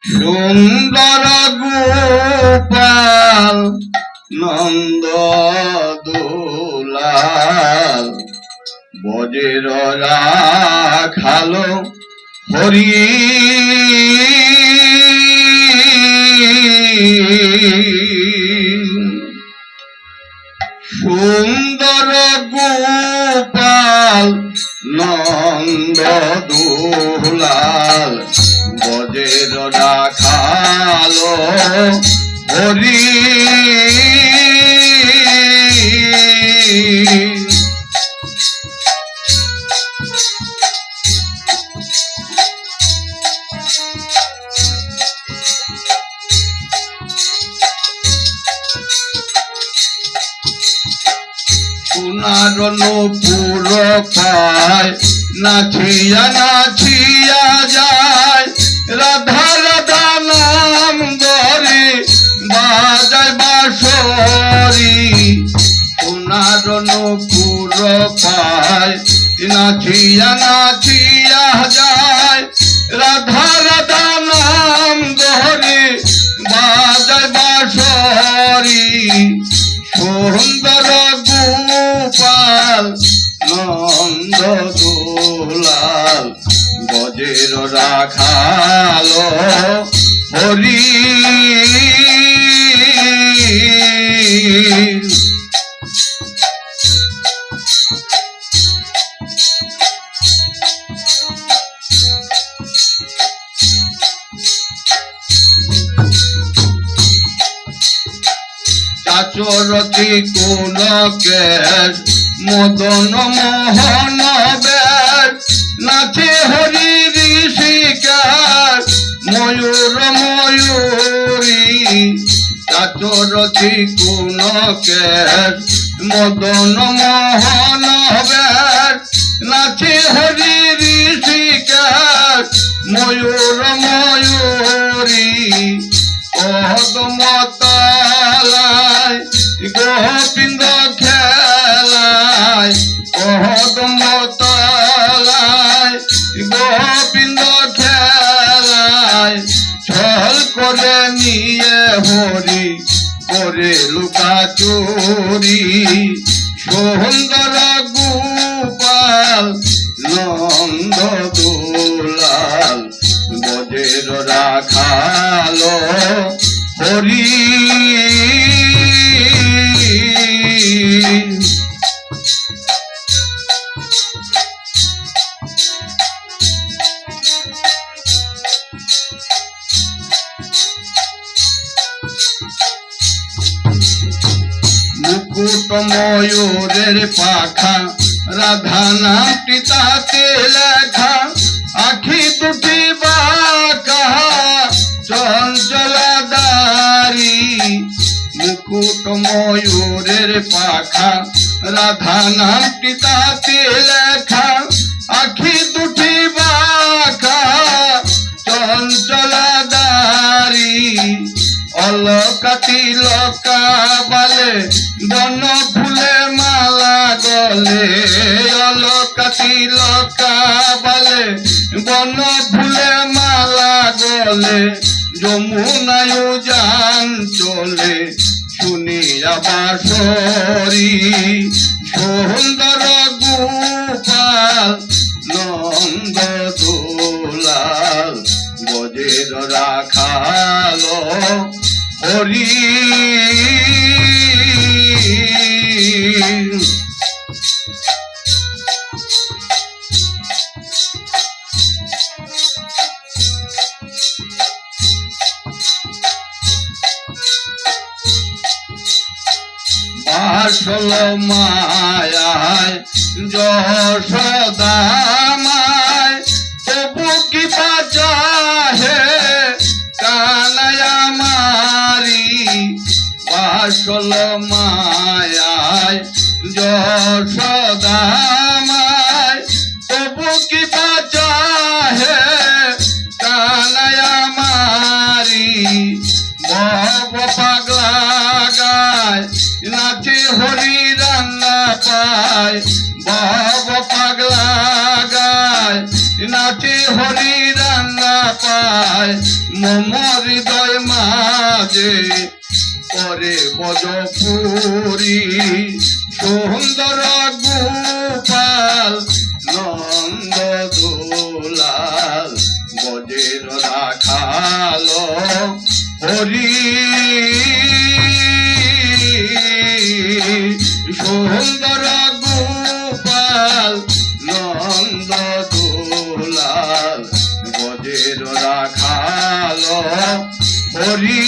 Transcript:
সুন্দর গোপাল নন্দ দুলাল বজের রাখালো হরি সুন্দর গোপাল নন্দ দুলাল বজের রাখালো হরি সোনার নূপুর পায় নাচিয়া নাচিয়া যায় রাধা রাধা নাম ধরে বাজায় বাঁশরি সোনার নূপুর পায় নাচিয়া নাচিয়া যায় রাধা রাধা নাম ধরে বাজায় বাঁশরি সুন্দর গোপাল নন্দ দুলাল বজের রাখালো হরি চাচরতি কোন কেশ মদন মোহন বেশ নাচে হরি ঋষিকার ময়ূর ময়ূরী চাচরতি কোন কেশ মদন মোহন বেশ নাচে হরি ঋষিকার ময়ূর ময়ূরী কদমতলায় গোবিন্দ খেলায় কদমতলায় গোবিন্দ খেলায় ছল করে নিয়ে হরি করে লুকা চুরি সুন্দর গোপাল নন্দ দুলাল বজের রাখালো হরি মুকুট ময়ূরের পাখা রাধা নামটি তাতে লেখা আখি দুটি বাঁকা চঞ্চলাদারি মুকুট ময়ূরের পাখা রাধা নামটি তাতে লেখা আখি দুটি বাঁকা চঞ্চলাদারি অলকা তিলকা বালে বন ফুলে মালা গলে অলকা তিলকা বালে বন ফুলে মালা গলে যমুনায় যান চলে শুনিয়া বাঁশরি সুন্দর গোপাল নন্দ দুলাল বজের রাখালো হরি বাসল মায়ায় যশোদামায় তবু কি বাজা হে কানায়া মারি বাসল মায়ায় যশোদামায় তবু কি বাজা হে কানায়া মারি বব পাগলা গায় নাচে হরি রান্না পায় বব পাগলা গায় নাচে হরি রান্না পায় যায় মম হৃদয় মাঝে করে বজপুরি সুন্দর গোপাল নন্দ দুলাল বজের রাখাল হরি সুন্দর গোপাল নন্দ দুলাল বজের রাখাল হরি